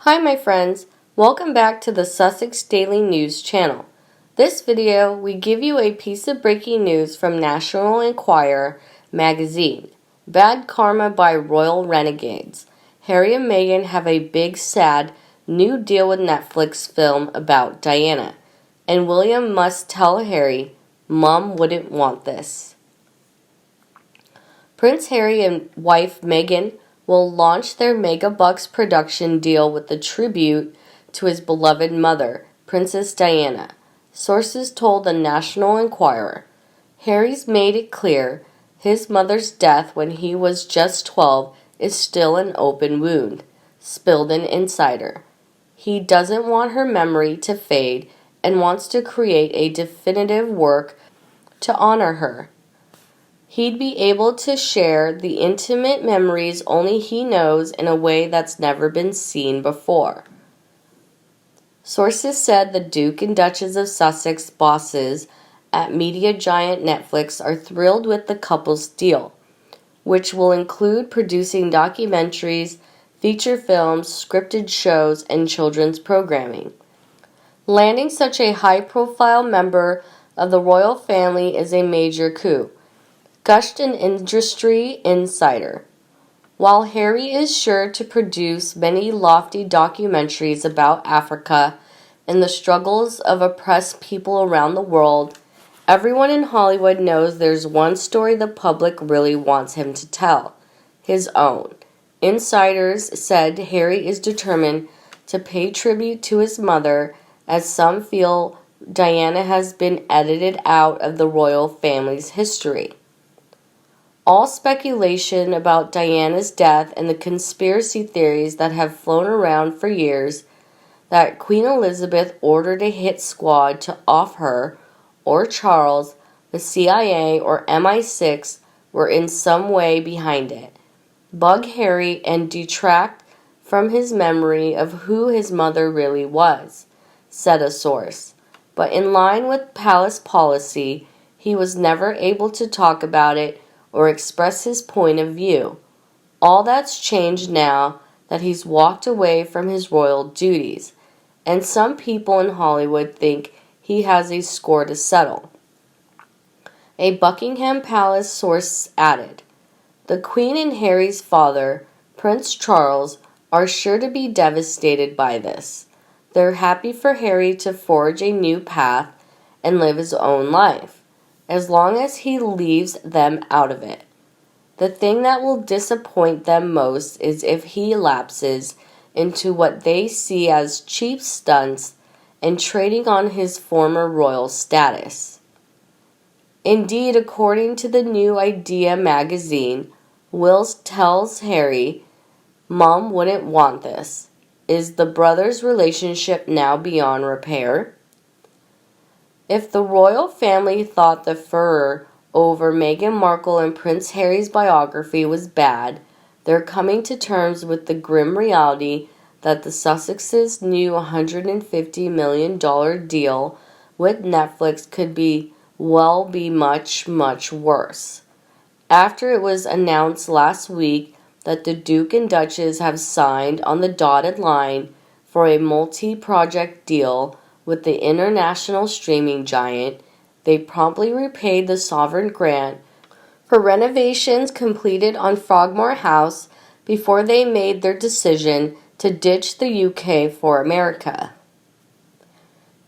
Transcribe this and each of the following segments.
Hi my friends, welcome back to the Sussex Daily News channel. This video, we give you a piece of breaking news from National Enquirer magazine. Bad karma by royal renegades. Harry and Meghan have a big sad new deal with Netflix film about Diana. And William must tell Harry, Mom wouldn't want this. Prince Harry and wife Meghan will launch their megabucks production deal with the tribute to his beloved mother, Princess Diana. Sources told the National Enquirer. Harry's made it clear his mother's death when he was just 12 is still an open wound, spilled an insider. He doesn't want her memory to fade and wants to create a definitive work to honor her. He'd be able to share the intimate memories only he knows in a way that's never been seen before. Sources said the Duke and Duchess of Sussex bosses at media giant Netflix are thrilled with the couple's deal, which will include producing documentaries, feature films, scripted shows, and children's programming. Landing such a high-profile member of the royal family is a major coup, gushed an industry insider. While Harry is sure to produce many lofty documentaries about Africa and the struggles of oppressed people around the world, everyone in Hollywood knows there's one story the public really wants him to tell, his own. Insiders said Harry is determined to pay tribute to his mother, as some feel Diana has been edited out of the royal family's history. All speculation about Diana's death and the conspiracy theories that have flown around for years that Queen Elizabeth ordered a hit squad to off her, or Charles, the CIA, or MI6 were in some way behind it, bug Harry and detract from his memory of who his mother really was, said a source. But in line with palace policy, he was never able to talk about it or express his point of view. All that's changed now that he's walked away from his royal duties, and some people in Hollywood think he has a score to settle. A Buckingham Palace source added, "The Queen and Harry's father, Prince Charles, are sure to be devastated by this. They're happy for Harry to forge a new path and live his own life, as long as he leaves them out of it. The thing that will disappoint them most is if he lapses into what they see as cheap stunts and trading on his former royal status." Indeed, according to the New Idea magazine, Will tells Harry, "Mom wouldn't want this. Is the brothers' relationship now beyond repair?" If the royal family thought the furor over Meghan Markle and Prince Harry's biography was bad, they're coming to terms with the grim reality that the Sussexes' new $150 million deal with Netflix could be much, much worse. After it was announced last week that the Duke and Duchess have signed on the dotted line for a multi-project deal with the international streaming giant, they promptly repaid the sovereign grant for renovations completed on Frogmore House before they made their decision to ditch the UK for America.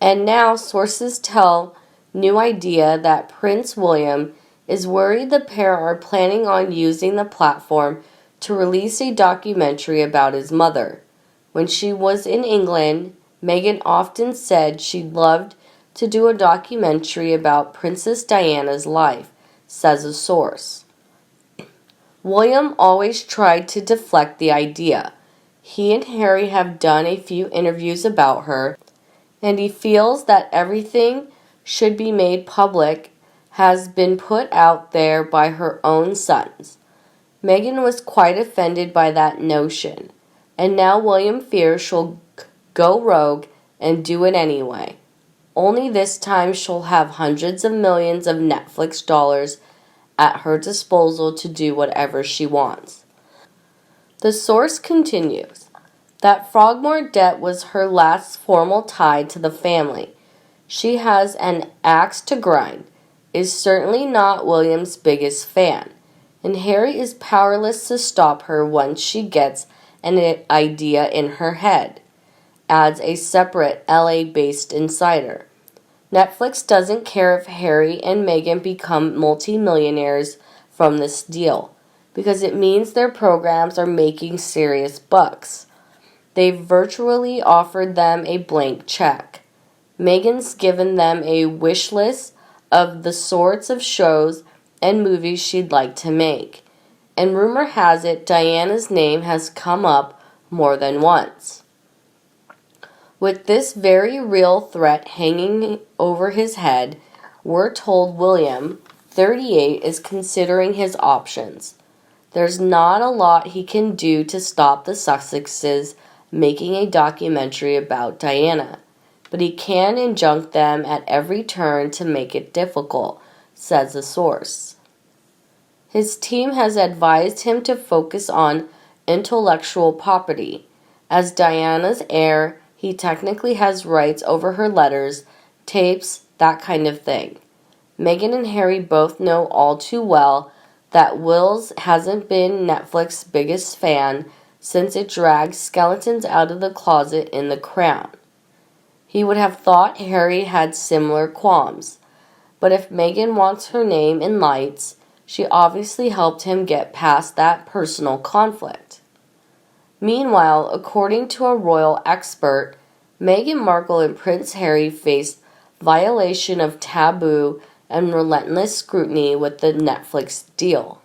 And now sources tell New Idea that Prince William is worried the pair are planning on using the platform to release a documentary about his mother. When she was in England, Meghan often said she'd loved to do a documentary about Princess Diana's life, says a source. William always tried to deflect the idea. He and Harry have done a few interviews about her, and he feels that everything should be made public has been put out there by her own sons. Meghan was quite offended by that notion, and now William fears she'll go rogue and do it anyway. Only this time she'll have hundreds of millions of Netflix dollars at her disposal to do whatever she wants. The source continues, That Frogmore debt was her last formal tie to the family. She has an axe to grind, is certainly not William's biggest fan, and Harry is powerless to stop her once she gets an idea in her head, adds a separate LA-based insider. Netflix doesn't care if Harry and Meghan become multimillionaires from this deal, because it means their programs are making serious bucks. They've virtually offered them a blank check. Meghan's given them a wish list of the sorts of shows and movies she'd like to make, and rumor has it Diana's name has come up more than once. With this very real threat hanging over his head, we're told William, 38, is considering his options. There's not a lot he can do to stop the Sussexes making a documentary about Diana, but he can injunct them at every turn to make it difficult, says a source. His team has advised him to focus on intellectual property. As Diana's heir, he technically has rights over her letters, tapes, that kind of thing. Meghan and Harry both know all too well that Wills hasn't been Netflix's biggest fan since it dragged skeletons out of the closet in The Crown. He would have thought Harry had similar qualms, but if Meghan wants her name in lights, she obviously helped him get past that personal conflict. Meanwhile, according to a royal expert, Meghan Markle and Prince Harry faced violation of taboo and relentless scrutiny with the Netflix deal.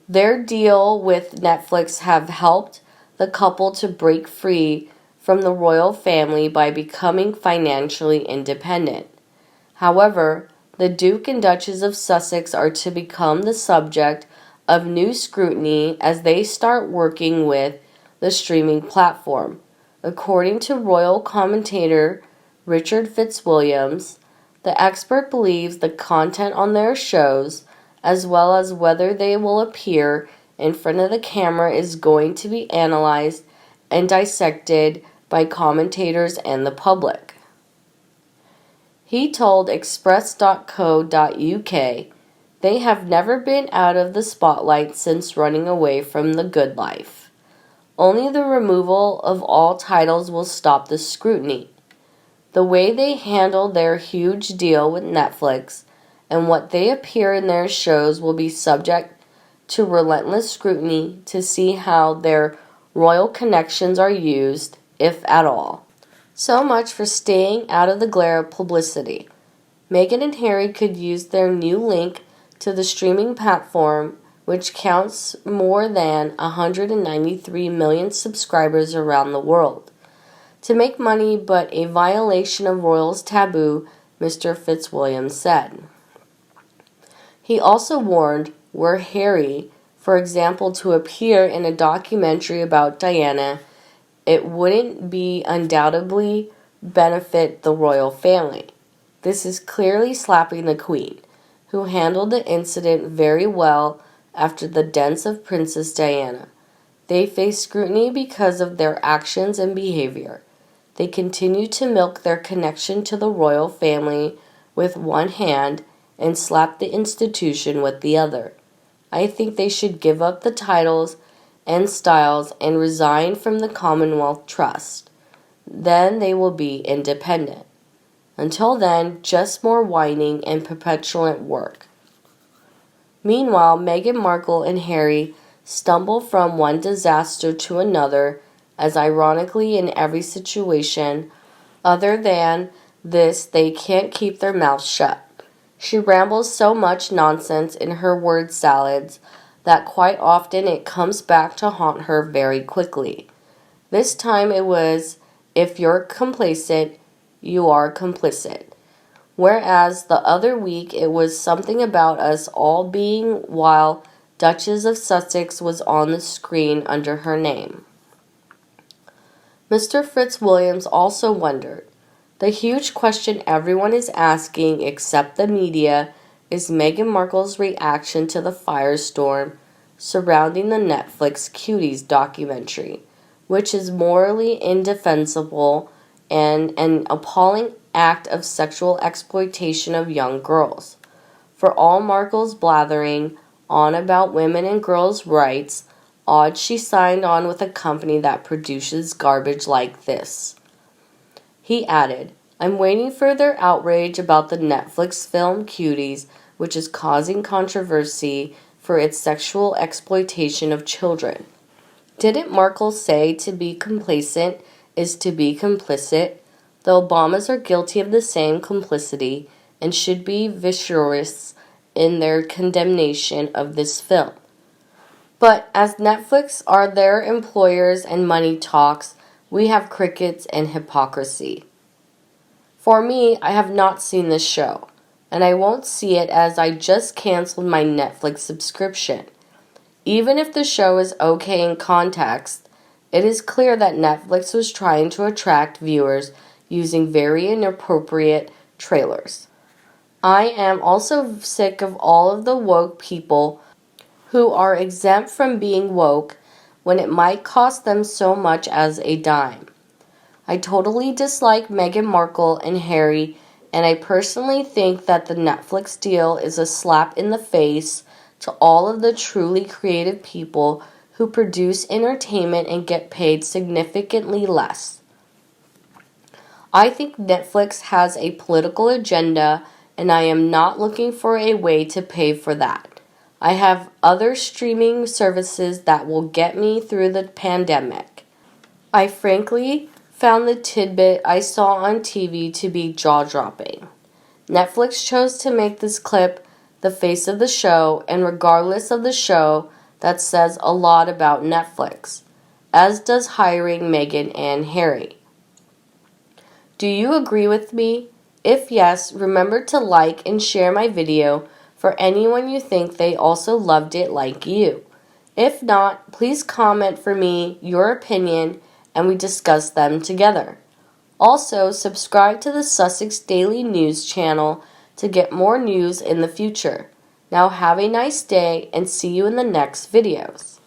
Their deal with Netflix have helped the couple to break free from the royal family by becoming financially independent. However, the Duke and Duchess of Sussex are to become the subject of new scrutiny as they start working with the streaming platform. According to royal commentator Richard Fitzwilliams, the expert believes the content on their shows, as well as whether they will appear in front of the camera, is going to be analyzed and dissected by commentators and the public. He told Express.co.uk they have never been out of the spotlight since running away from The Good Life. Only the removal of all titles will stop the scrutiny. The way they handle their huge deal with Netflix and what they appear in their shows will be subject to relentless scrutiny to see how their royal connections are used, if at all. So much for staying out of the glare of publicity. Meghan and Harry could use their new link to the streaming platform, which counts more than 193 million subscribers around the world, to make money, but a violation of royals' taboo, Mr. Fitzwilliams said. He also warned, were Harry, for example, to appear in a documentary about Diana, it wouldn't be undoubtedly benefit the royal family. This is clearly slapping the Queen, who handled the incident very well after the death of Princess Diana. They face scrutiny because of their actions and behavior. They continue to milk their connection to the royal family with one hand and slap the institution with the other. I think they should give up the titles and styles and resign from the Commonwealth Trust. Then they will be independent. Until then, just more whining and perpetual work. Meanwhile, Meghan Markle and Harry stumble from one disaster to another, as ironically in every situation other than this they can't keep their mouths shut. She rambles so much nonsense in her word salads that quite often it comes back to haunt her very quickly. This time it was, if you're complacent, you are complicit. Whereas the other week it was something about us all being while Duchess of Sussex was on the screen under her name. Mr. Fitzwilliams also wondered, the huge question everyone is asking except the media is Meghan Markle's reaction to the firestorm surrounding the Netflix Cuties documentary, which is morally indefensible and an appalling act of sexual exploitation of young girls. For all Markle's blathering on about women and girls' rights, odds she signed on with a company that produces garbage like this. He added, I'm waiting for their outrage about the Netflix film Cuties, which is causing controversy for its sexual exploitation of children. Didn't Markle say to be complacent is to be complicit? The Obamas are guilty of the same complicity and should be vociferous in their condemnation of this film. But as Netflix are their employers and money talks, we have crickets and hypocrisy. For me, I have not seen this show, and I won't see it as I just canceled my Netflix subscription. Even if the show is okay in context, it is clear that Netflix was trying to attract viewers using very inappropriate trailers. I am also sick of all of the woke people who are exempt from being woke when it might cost them so much as a dime. I totally dislike Meghan Markle and Harry, and I personally think that the Netflix deal is a slap in the face to all of the truly creative people who produce entertainment and get paid significantly less. I think Netflix has a political agenda, and I am not looking for a way to pay for that. I have other streaming services that will get me through the pandemic. I frankly found the tidbit I saw on TV to be jaw-dropping. Netflix chose to make this clip the face of the show, and regardless of the show, that says a lot about Netflix, as does hiring Meghan and Harry. Do you agree with me? If yes, remember to like and share my video for anyone you think they also loved it like you. If not, please comment for me your opinion and we discuss them together. Also, subscribe to the Sussex Daily News channel to get more news in the future. Now have a nice day and see you in the next videos.